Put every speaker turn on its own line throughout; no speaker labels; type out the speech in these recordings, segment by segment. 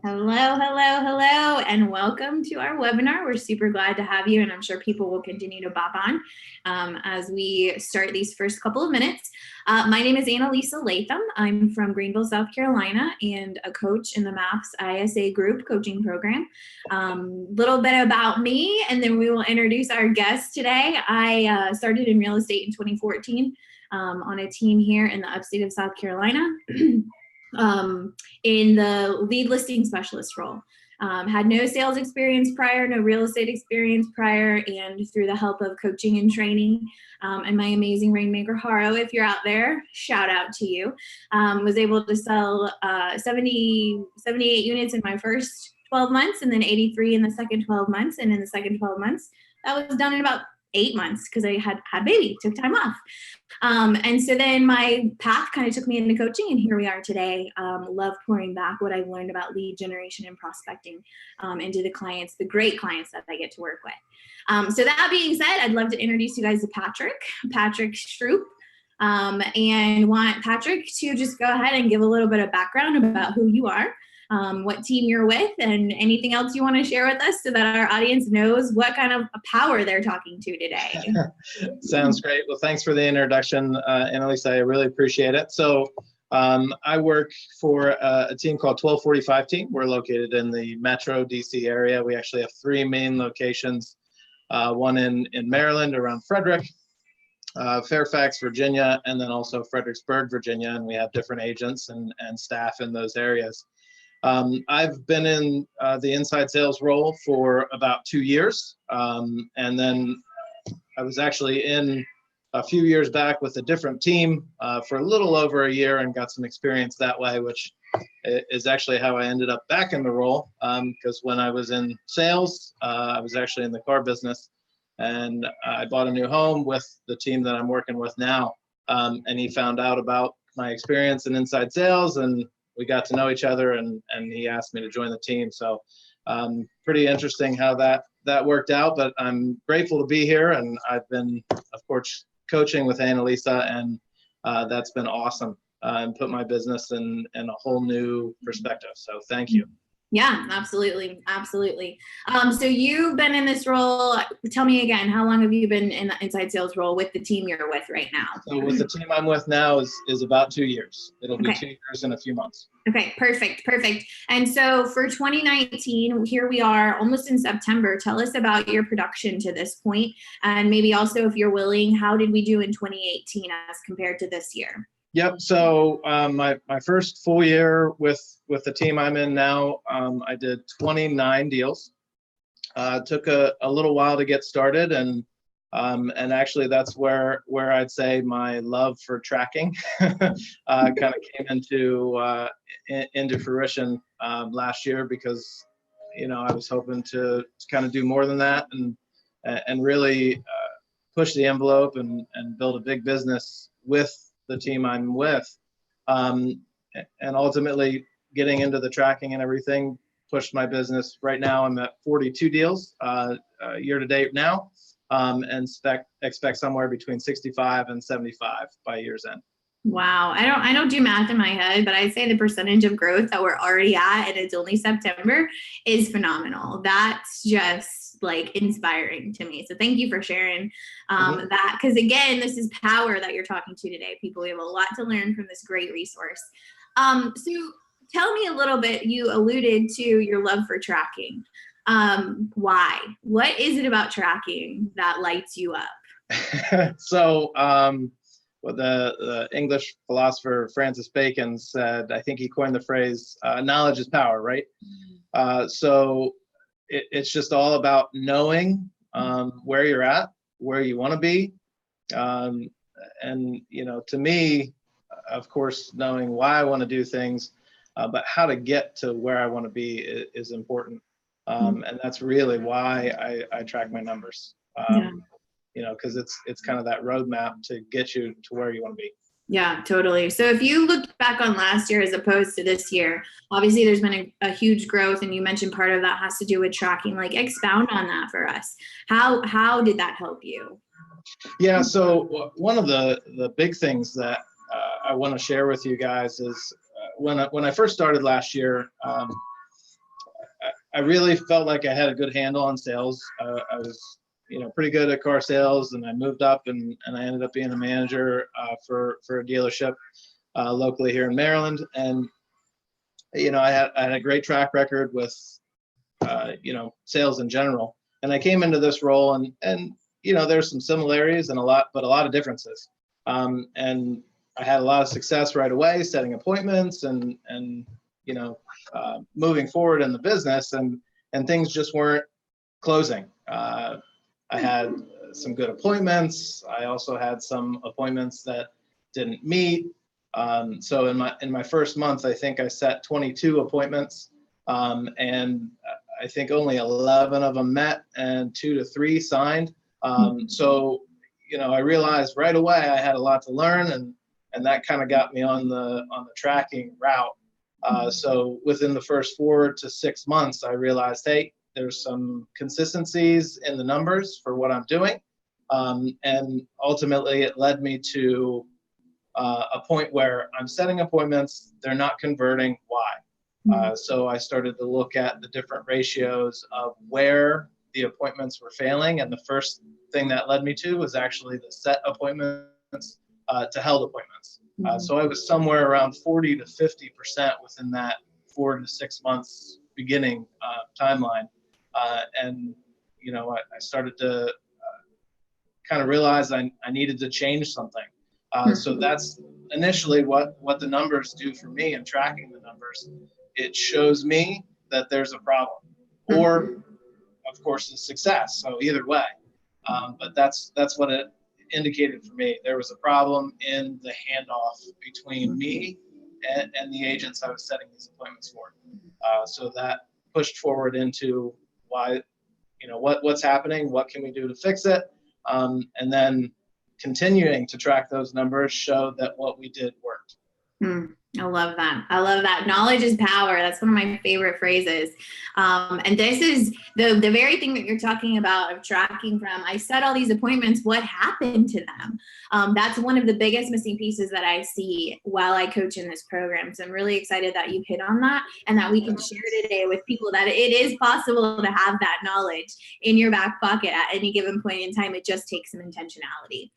Hello, hello, hello, and welcome to our webinar. We're super glad to have you, and I'm sure people will continue to bop on as we start these first couple of minutes. My name is Analeisa Latham. I'm from Greenville, South Carolina, and a coach in the MAPS ISA group coaching program. Little bit about me, and then we will introduce our guest today. I started in real estate in 2014 on a team here in the upstate of South Carolina. In the lead listing specialist role. Had no sales experience prior, no real estate experience prior, and through the help of coaching and training and my amazing Rainmaker Haro, if you're out there, shout out to you, was able to sell 78 units in my first 12 months and then 83 in the second 12 months. And in the second 12 months, that was done in about 8 months because I had baby, took time off. And so then my path kind of took me into coaching, and here we are today. Love pouring back what I've learned about lead generation and prospecting into the clients, the great clients that I get to work with. So that being said, I'd love to introduce you guys to Patrick Stroup, and want Patrick to just go ahead and give a little bit of background about who you are, what team you're with, and anything else you want to share with us so that our audience knows what kind of power they're talking to today.
Sounds great. Well, thanks for the introduction, Analeisa. I really appreciate it. So I work for a team called 1245 Team. We're located in the Metro DC area. We actually have 3 main locations, one in Maryland around Frederick, Fairfax, Virginia, and then also Fredericksburg, Virginia. And we have different agents and staff in those areas. I've been in the inside sales role for about 2 years. And then I was actually in a few years back with a different team for a little over a year and got some experience that way, which is actually how I ended up back in the role. Because when I was in sales, I was actually in the car business, and I bought a new home with the team that I'm working with now. And he found out about my experience in inside sales, and we got to know each other, and he asked me to join the team. So pretty interesting how that worked out, but I'm grateful to be here. And I've been, of course, coaching with Analeisa, and that's been awesome, and put my business in a whole new perspective. So thank you.
Yeah, absolutely. Absolutely. So you've been in this role. Tell me again, how long have you been in the inside sales role with the team you're with right now?
So with the team I'm with now is about 2 years. It'll be 2 years in a few months.
Okay, perfect. And so for 2019, here we are almost in September. Tell us about your production to this point, and maybe also, if you're willing, how did we do in 2018 as compared to this year?
Yep. So my first full year with the team I'm in now, I did 29 deals. Took a little while to get started, and actually that's where I'd say my love for tracking kind of came into fruition last year, because I was hoping to kind of do more than that and really push the envelope and build a big business with the team I'm with, and ultimately getting into the tracking and everything pushed my business. Right now I'm at 42 deals year to date now, and expect somewhere between 65 and 75 by year's end.
Wow. I don't do math in my head, but I'd say the percentage of growth that we're already at, and it's only September, is phenomenal. That's just like inspiring to me. So thank you for sharing that. Because again, this is power that you're talking to today. People, we have a lot to learn from this great resource. So tell me a little bit, you alluded to your love for tracking. Why? What is it about tracking that lights you up?
So, well, the English philosopher Francis Bacon said, I think he coined the phrase, knowledge is power, right? So it's just all about knowing where you're at, where you want to be. And, to me, of course, knowing why I want to do things, but how to get to where I want to be is important. And that's really why I track my numbers. Because it's kind of that roadmap to get you to where you want to be.
Yeah, totally. So if you looked back on last year as opposed to this year, obviously there's been a huge growth, and you mentioned part of that has to do with tracking. Like, expound on that for us. How did that help you?
Yeah, so one of the big things that I want to share with you guys is when I first started last year, I really felt like I had a good handle on sales. I was, pretty good at car sales, and I moved up and I ended up being a manager for a dealership locally here in Maryland. And, I had a great track record with, sales in general. And I came into this role and there's some similarities and a lot of differences. And I had a lot of success right away, setting appointments and moving forward in the business, and things just weren't closing. I had some good appointments. I also had some appointments that didn't meet. So in my first month, I think I set 22 appointments, and I think only 11 of them met and 2 to 3 signed. So, I realized right away I had a lot to learn, and that kind of got me on the tracking route. So within the first 4 to 6 months, I realized, hey, there's some consistencies in the numbers for what I'm doing. And ultimately it led me to a point where I'm setting appointments, they're not converting. Why? So I started to look at the different ratios of where the appointments were failing. And the first thing that led me to was actually the set appointments to held appointments. So I was somewhere around 40 to 50% within that 4 to 6 months beginning timeline. And, I started to kind of realize I needed to change something. So that's initially what the numbers do for me in tracking the numbers. It shows me that there's a problem, or of course, a success. So either way, but that's what it indicated for me. There was a problem in the handoff between me and the agents I was setting these appointments for. So that pushed forward into why, what's happening, what can we do to fix it, and then continuing to track those numbers showed that what we did worked.
I love that. I love that. Knowledge is power. That's one of my favorite phrases. And this is the very thing that you're talking about of tracking from, I set all these appointments, what happened to them? That's one of the biggest missing pieces that I see while I coach in this program. So I'm really excited that you hit on that and that we can share today with people that it is possible to have that knowledge in your back pocket at any given point in time. It just takes some intentionality.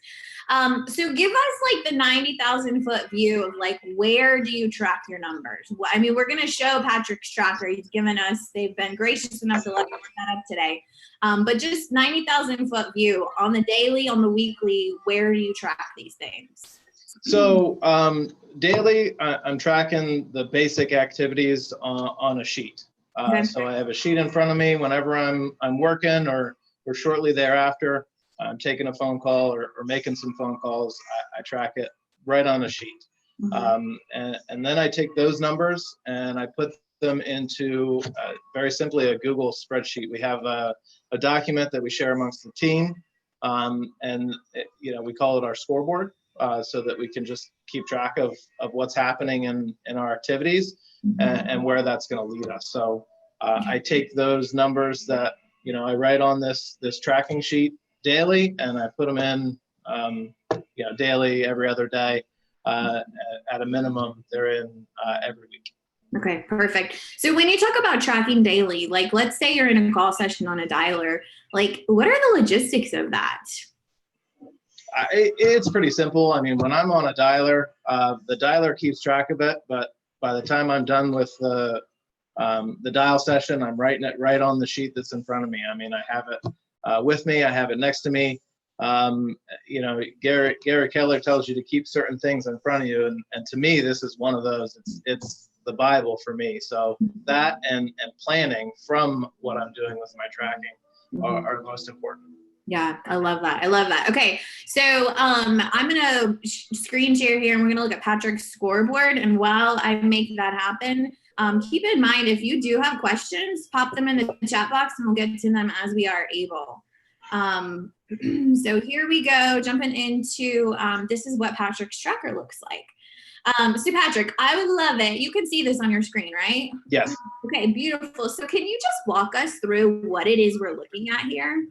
So give us like the 90,000 foot view of like, where do you track your numbers? I mean, we're going to show Patrick's tracker. He's given us, they've been gracious enough to let us set up today. But just 90,000 foot view on the daily, on the weekly, where do you track these things?
So daily, I'm tracking the basic activities on a sheet. So I have a sheet in front of me whenever I'm working or shortly thereafter. I'm taking a phone call or making some phone calls. I track it right on a sheet. And then I take those numbers and I put them into very simply a Google spreadsheet. We have a document that we share amongst the team, and we call it our scoreboard, so that we can just keep track of what's happening in our activities and where that's going to lead us. So I take those numbers that I write on this tracking sheet daily, and I put them in daily, every other day. At a minimum, they're in every week.
Okay, perfect. So when you talk about tracking daily, like let's say you're in a call session on a dialer, like what are the logistics of that?
It's pretty simple. I mean, when I'm on a dialer, the dialer keeps track of it, but by the time I'm done with the dial session, I'm writing it right on the sheet that's in front of me. I mean, I have it with me. I have it next to me. Gary Keller tells you to keep certain things in front of you. And to me, this is one of those. It's the Bible for me. So that and planning from what I'm doing with my tracking are the most important.
Yeah, I love that. I love that. Okay, so I'm going to screen share here and we're going to look at Patrick's scoreboard. And while I make that happen, keep in mind, if you do have questions, pop them in the chat box and we'll get to them as we are able. So here we go, jumping into, this is what Patrick's tracker looks like. So Patrick, I would love it. You can see this on your screen, right?
Yes.
Okay, beautiful. So can you just walk us through what it is we're looking at here?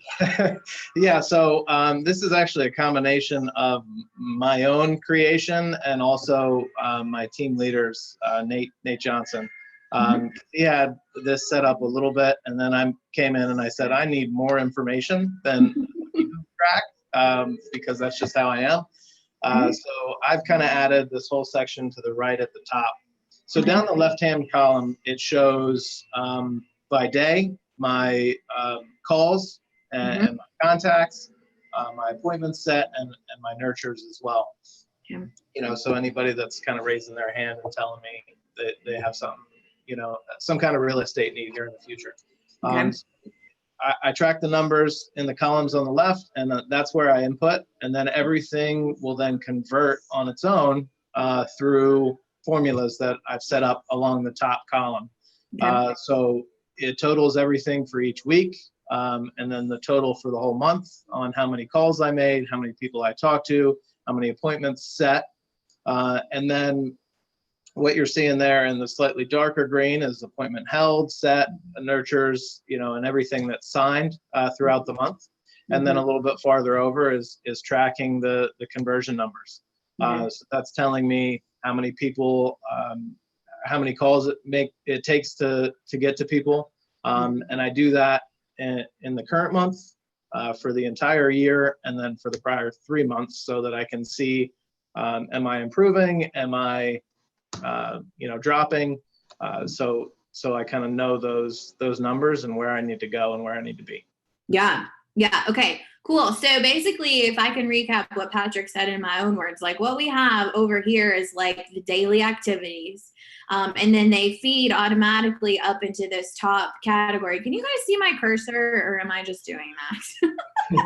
Yeah, so this is actually a combination of my own creation and also my team leaders, Nate Johnson. He had this set up a little bit, and then I came in and I said, I need more information than you track, because that's just how I am. So I've kind of added this whole section to the right at the top. So down the left-hand column, it shows by day my calls and my contacts, my appointments set, and my nurtures as well. So anybody that's kind of raising their hand and telling me that they have something, some kind of real estate need here in the future. I track the numbers in the columns on the left, and that's where I input, and then everything will then convert on its own through formulas that I've set up along the top column. So it totals everything for each week, and then the total for the whole month on how many calls I made, how many people I talked to, how many appointments set, and then what you're seeing there in the slightly darker green is appointment held, set, nurtures, and everything that's signed throughout the month. And then a little bit farther over is tracking the conversion numbers. So that's telling me how many people, how many calls it takes to get to people. And I do that in the current month, for the entire year, and then for the prior 3 months, so that I can see, am I improving? Am I dropping? So I kind of know those numbers and where I need to go and where I need to be.
Yeah. Okay, cool. So basically, if I can recap what Patrick said in my own words, like what we have over here is like the daily activities. And then they feed automatically up into this top category. Can you guys see my cursor, or am I just doing that?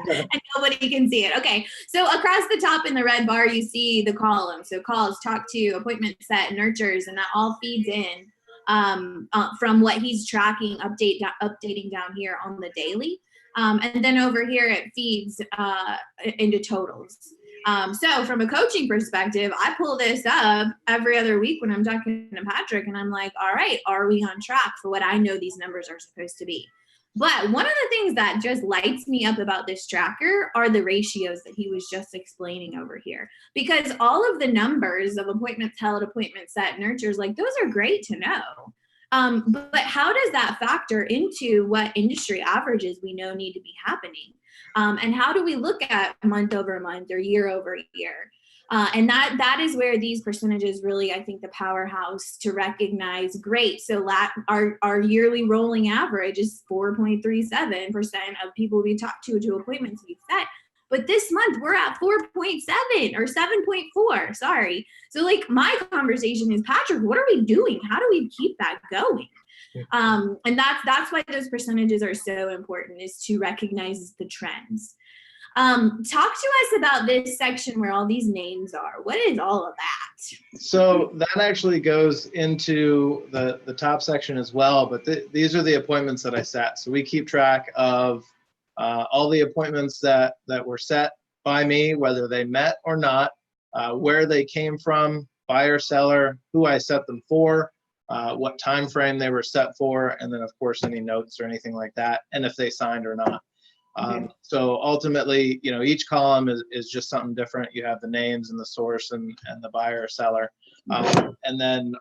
And nobody can see it. Okay. So across the top in the red bar, you see the column. So calls, talk to, appointment set, nurtures, and that all feeds in from what he's tracking, updating down here on the daily. And then over here, it feeds into totals. So from a coaching perspective, I pull this up every other week when I'm talking to Patrick, and I'm like, all right, are we on track for what I know these numbers are supposed to be? But one of the things that just lights me up about this tracker are the ratios that he was just explaining over here. Because all of the numbers of appointments held, appointment set, nurtures, like those are great to know. But how does that factor into what industry averages we know need to be happening? And how do we look at month over month or year over year? And that is where these percentages really, I think, the powerhouse to recognize, great. So our yearly rolling average is 4.37% of people we talk to appointments we've set. But this month we're at 4.7 or 7.4, sorry. So like my conversation is, Patrick, what are we doing? How do we keep that going? And that's why those percentages are so important, is to recognize the trends. Talk to us about this section where all these names are. What is all of that?
So that actually goes into the top section as well, but these are the appointments that I set. So we keep track of all the appointments that were set by me, whether they met or not, where they came from, buyer, seller, who I set them for, what time frame they were set for, and then of course any notes or anything like that, and if they signed or not. So ultimately, each column is just something different. You have the names and the source and the buyer or seller, and then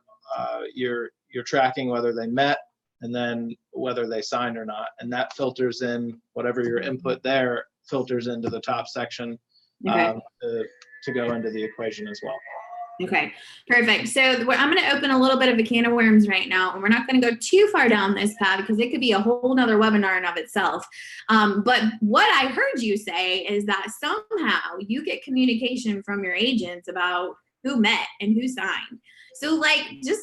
you're tracking whether they met, and then whether they signed or not, and that filters in whatever your input there filters into the top section to go into the equation as well.
Okay, perfect. So I'm going to open a little bit of a can of worms right now, and we're not going to go too far down this path because it could be a whole nother webinar in of itself. But what I heard you say is that somehow you get communication from your agents about who met and who signed. So just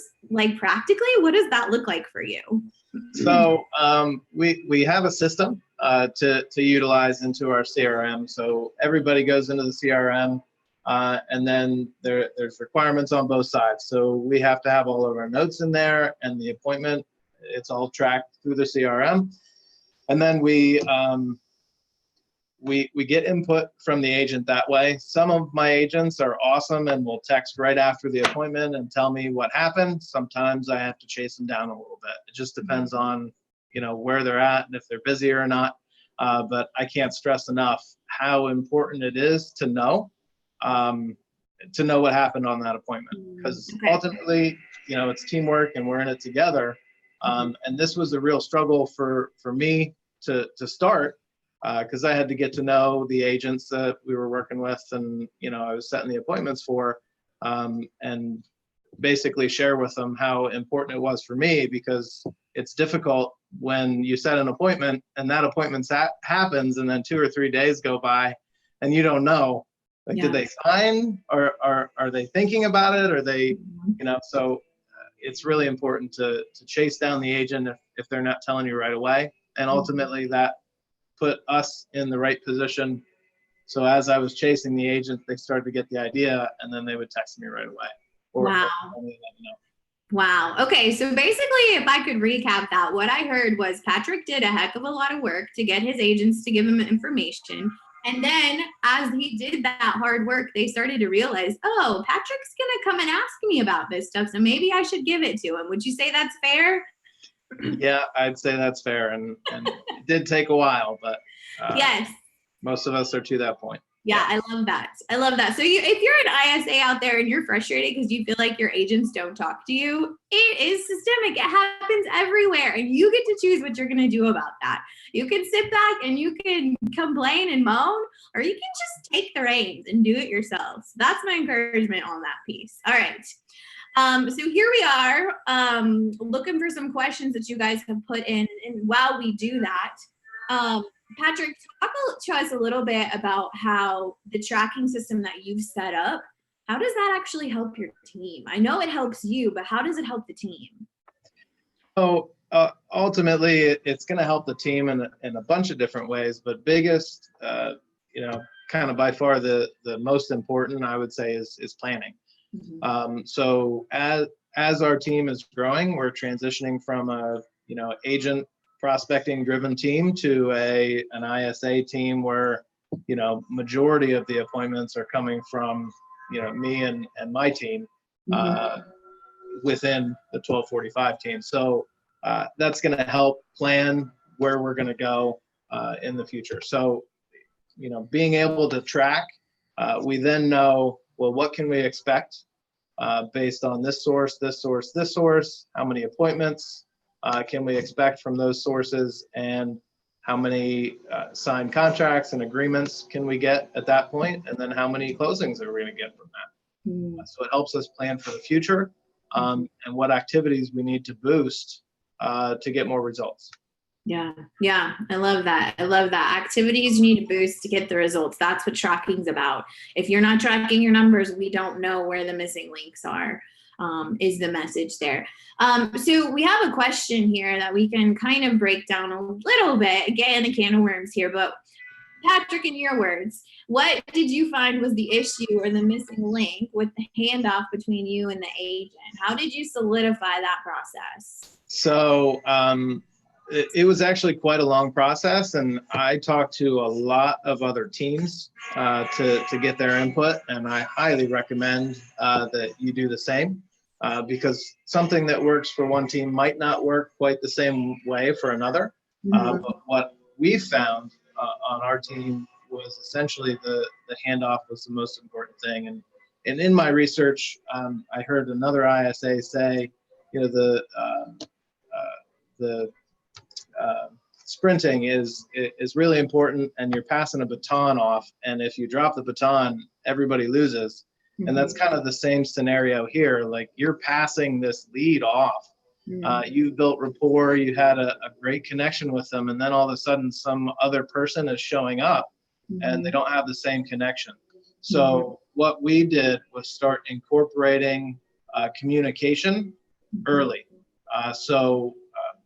practically, what does that look like for you?
So we have a system to utilize into our CRM. So everybody goes into the CRM. And then there's requirements on both sides. So we have to have all of our notes in there, and the appointment, it's all tracked through the CRM. And then we get input from the agent that way. Some of my agents are awesome and will text right after the appointment and tell me what happened. Sometimes I have to chase them down a little bit. It just depends on, where they're at and if they're busy or not. But I can't stress enough how important it is to know what happened on that appointment, because ultimately it's teamwork and we're in it together. And this was a real struggle for me to start, because I had to get to know the agents that we were working with, and I was setting the appointments for, and basically share with them how important it was for me, because it's difficult when you set an appointment and that appointment happens, and then 2 or 3 days go by and you don't know, like, did they sign, or are they thinking about it? Are they, so it's really important to chase down the agent if they're not telling you right away. And ultimately that put us in the right position. So as I was chasing the agent, they started to get the idea, and then they would text me right away.
Wow. Wow. Okay. So basically, if I could recap that, what I heard was Patrick did a heck of a lot of work to get his agents to give him information. And then as he did that hard work, they started to realize, oh, Patrick's going to come and ask me about this stuff, so maybe I should give it to him. Would you say that's fair?
Yeah, I'd say that's fair. And it did take a while, but
yes,
most of us are to that point.
Yeah, I love that. I love that. So if you're an ISA out there and you're frustrated because you feel like your agents don't talk to you, it is systemic. It happens everywhere, and you get to choose what you're going to do about that. You can sit back and you can complain and moan, or you can just take the reins and do it yourselves. That's my encouragement on that piece. All right. So here we are, looking for some questions that you guys have put in. And while we do that, Patrick, talk to us a little bit about how the tracking system that you've set up, how does that actually help your team? I know it helps you, but how does it help the team?
So ultimately, it's going to help the team in a bunch of different ways, but biggest, kind of by far the most important, I would say, is planning. Mm-hmm. So as our team is growing, we're transitioning from a agent prospecting driven team to an ISA team where majority of the appointments are coming from me and my team within the 1245 team. So that's going to help plan where we're going to go in the future. So being able to track, we then know, well, what can we expect based on this source, how many appointments can we expect from those sources, and how many signed contracts and agreements can we get at that point, and then how many closings are we going to get from that. So it helps us plan for the future, and what activities we need to boost to get more results.
Yeah, I love that. Activities you need to boost to get the results. That's what tracking's about. If you're not tracking your numbers, we don't know where the missing links are. Is the message there. So we have a question here that we can kind of break down a little bit. Again, a can of worms here, but Patrick, in your words, what did you find was the issue or the missing link with the handoff between you and the agent? How did you solidify that process?
So it was actually quite a long process, and I talked to a lot of other teams to get their input, and I highly recommend that you do the same. Because something that works for one team might not work quite the same way for another. But what we found on our team was essentially the handoff was the most important thing. And in my research, I heard another ISA say, the sprinting is really important, and you're passing a baton off. And if you drop the baton, everybody loses. And that's kind of the same scenario here. Like, you're passing this lead off. You've built rapport. You had a great connection with them. And then all of a sudden, some other person is showing up and they don't have the same connection. So what we did was start incorporating communication early. So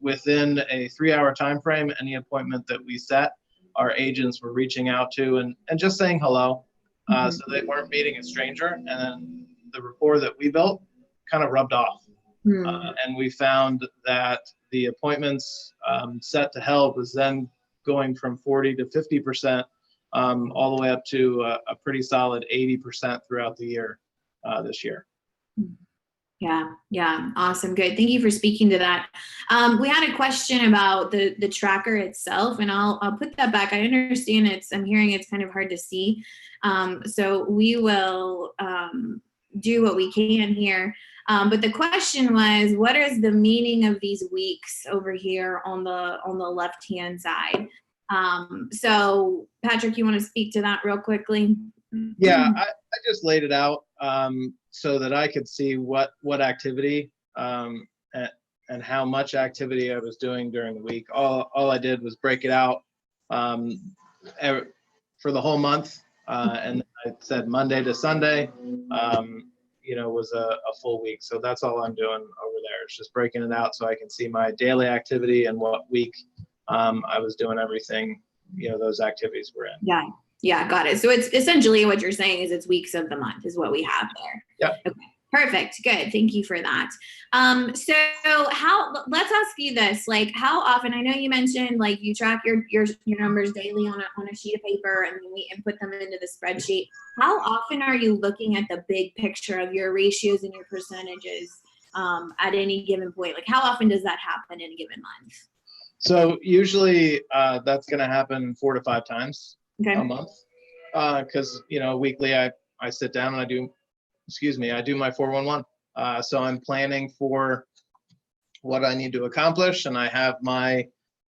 within a 3-hour time frame, any appointment that we set, our agents were reaching out to and just saying hello. So they weren't meeting a stranger, and then the rapport that we built kind of rubbed off. And we found that the appointments set to help was then going from 40 to 50%, all the way up to a pretty solid 80% throughout the year this year.
Yeah. Awesome. Good. Thank you for speaking to that. We had a question about the tracker itself, and I'll put that back. I understand I'm hearing it's kind of hard to see. So we will do what we can here. But the question was, what is the meaning of these weeks over here on the left-hand side? So Patrick, you want to speak to that real quickly?
Yeah, I just laid it out so that I could see what activity and how much activity I was doing during the week. All I did was break it out for the whole month, and I said Monday to Sunday, was a full week. So that's all I'm doing over there. It's just breaking it out so I can see my daily activity and what week I was doing everything, those activities were in.
Yeah, got it. So it's essentially what you're saying is it's weeks of the month is what we have there.
Yeah.
Okay. Perfect. Good. Thank you for that. So let's ask you this, like how often, I know you mentioned like you track your numbers daily on a sheet of paper and we input them into the spreadsheet. How often are you looking at the big picture of your ratios and your percentages at any given point? Like how often does that happen in a given month?
So usually that's going to happen 4 to 5 times a month. Cause weekly I sit down and I do my 411. So I'm planning for what I need to accomplish, and I have my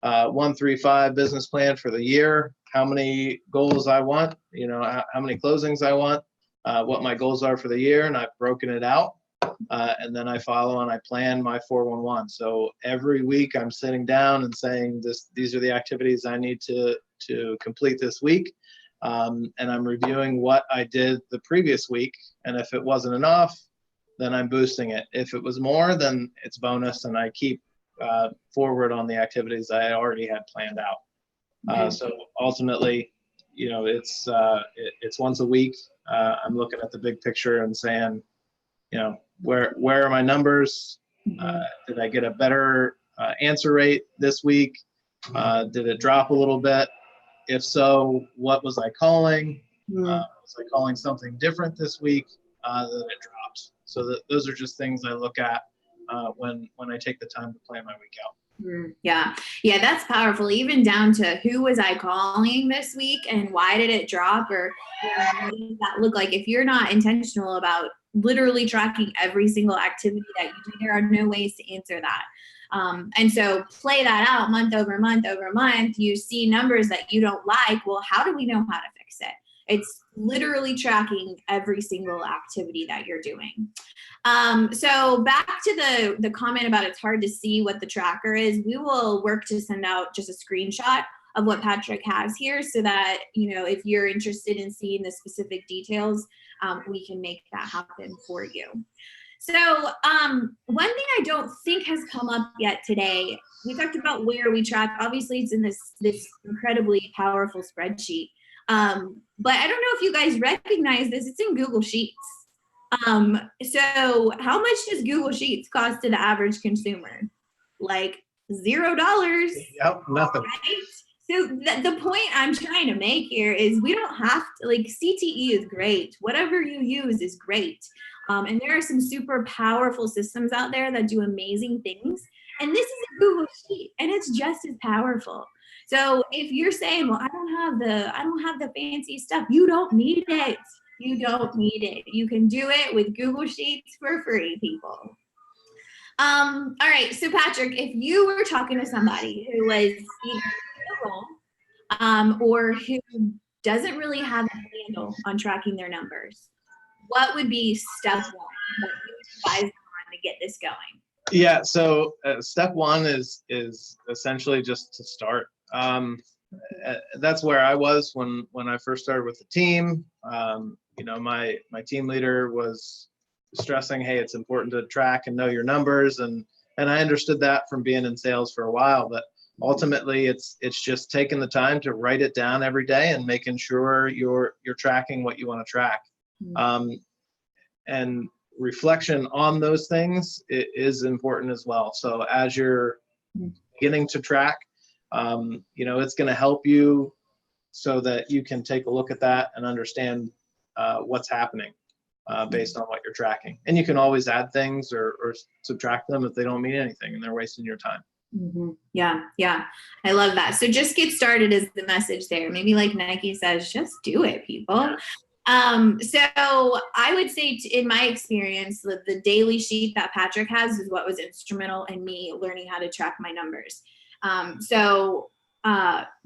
135 business plan for the year, how many goals I want, how many closings I want, what my goals are for the year, and I've broken it out. And then I follow and I plan my 411. So every week I'm sitting down and saying these are the activities I need to complete this week. And I'm reviewing what I did the previous week. And if it wasn't enough, then I'm boosting it. If it was more, then it's bonus. And I keep forward on the activities I already had planned out. So ultimately, it's once a week. I'm looking at the big picture and saying, where are my numbers? Did I get a better answer rate this week? Did it drop a little bit? If so, what was I calling? Was I calling something different this week that it dropped? So those are just things I look at when I take the time to plan my week out.
Yeah, that's powerful. Even down to who was I calling this week and why did it drop, or what does that look like? If you're not intentional about literally tracking every single activity that you do, there are no ways to answer that. And so play that out month over month over month. You see numbers that you don't like. Well, how do we know how to fix it? It's literally tracking every single activity that you're doing. So back to the comment about it's hard to see what the tracker is. We will work to send out just a screenshot of what Patrick has here so that, if you're interested in seeing the specific details, we can make that happen for you. So one thing I don't think has come up yet today, we talked about where we track. Obviously, it's in this incredibly powerful spreadsheet. But I don't know if you guys recognize this. It's in Google Sheets. So how much does Google Sheets cost to the average consumer? Like $0.
Yep, nothing.
Right? So the point I'm trying to make here is we don't have to, like, CTE is great. Whatever you use is great. And there are some super powerful systems out there that do amazing things. And this is a Google Sheet and it's just as powerful. So if you're saying, well, I don't have the fancy stuff, you don't need it. You don't need it. You can do it with Google Sheets for free, people. All right. So Patrick, if you were talking to somebody who was either in a role or who doesn't really have a handle on tracking their numbers, what would be step one that you would advise them on to get this going?
Yeah, so step one is essentially just to start. That's where I was when I first started with the team. My team leader was stressing, hey, it's important to track and know your numbers, and I understood that from being in sales for a while. But ultimately, it's just taking the time to write it down every day and making sure you're tracking what you want to track. And reflection on those things is important as well. So as you're beginning to track, it's going to help you so that you can take a look at that and understand what's happening based on what you're tracking. And you can always add things or subtract them if they don't mean anything and they're wasting your time.
Yeah. I love that. So just get started is the message there. Maybe like Nike says, just do it, people. So I would say in my experience, the daily sheet that Patrick has is what was instrumental in me learning how to track my numbers.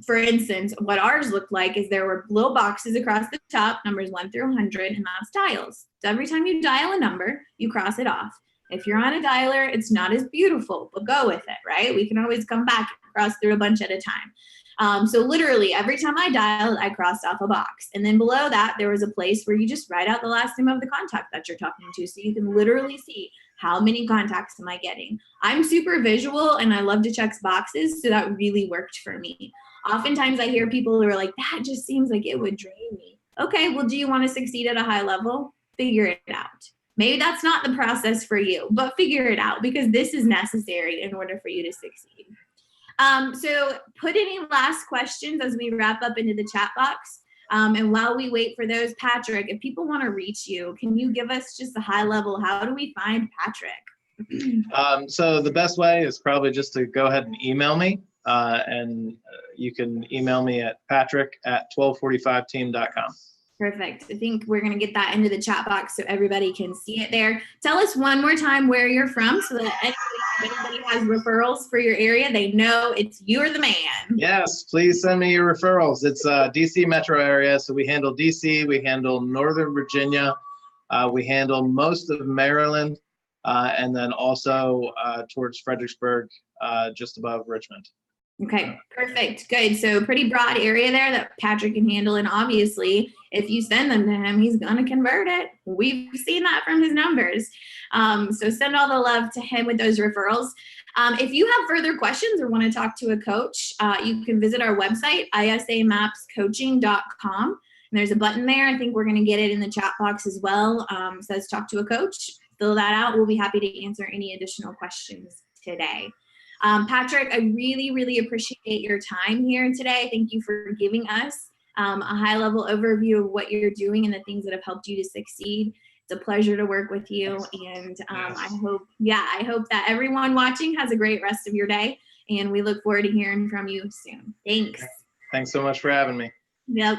For instance, what ours looked like is there were little boxes across the top, numbers 1 through 100, and that's dials. So every time you dial a number, you cross it off. If you're on a dialer, it's not as beautiful, but go with it, right? We can always come back and cross through a bunch at a time. So literally every time I dialed, I crossed off a box. And then below that, there was a place where you just write out the last name of the contact that you're talking to. So you can literally see how many contacts am I getting. I'm super visual and I love to check boxes. So that really worked for me. Oftentimes I hear people who are like, that just seems like it would drain me. Okay, well, do you want to succeed at a high level? Figure it out. Maybe that's not the process for you, but figure it out because this is necessary in order for you to succeed. So put any last questions as we wrap up into the chat box. And while we wait for those, Patrick, if people want to reach you, can you give us just a high level, how do we find Patrick?
So the best way is probably just to go ahead and email me. And you can email me at patrick@1245team.com.
Perfect. I think we're going to get that into the chat box so everybody can see it there. Tell us one more time where you're from so that if anybody has referrals for your area, they know it's you're the man.
Yes, please send me your referrals. It's DC metro area. So we handle DC, we handle Northern Virginia, we handle most of Maryland, and then also towards Fredericksburg, just above Richmond.
Okay, perfect. Good. So pretty broad area there that Patrick can handle. And obviously, if you send them to him, he's going to convert it. We've seen that from his numbers. So send all the love to him with those referrals. If you have further questions or want to talk to a coach, you can visit our website, isamapscoaching.com. And there's a button there. I think we're going to get it in the chat box as well. It says talk to a coach. Fill that out. We'll be happy to answer any additional questions today. Patrick, I really, really appreciate your time here today. Thank you for giving us a high-level overview of what you're doing and the things that have helped you to succeed. It's a pleasure to work with you, and I hope that everyone watching has a great rest of your day, and we look forward to hearing from you soon. Thanks.
Thanks so much for having me.
Yep.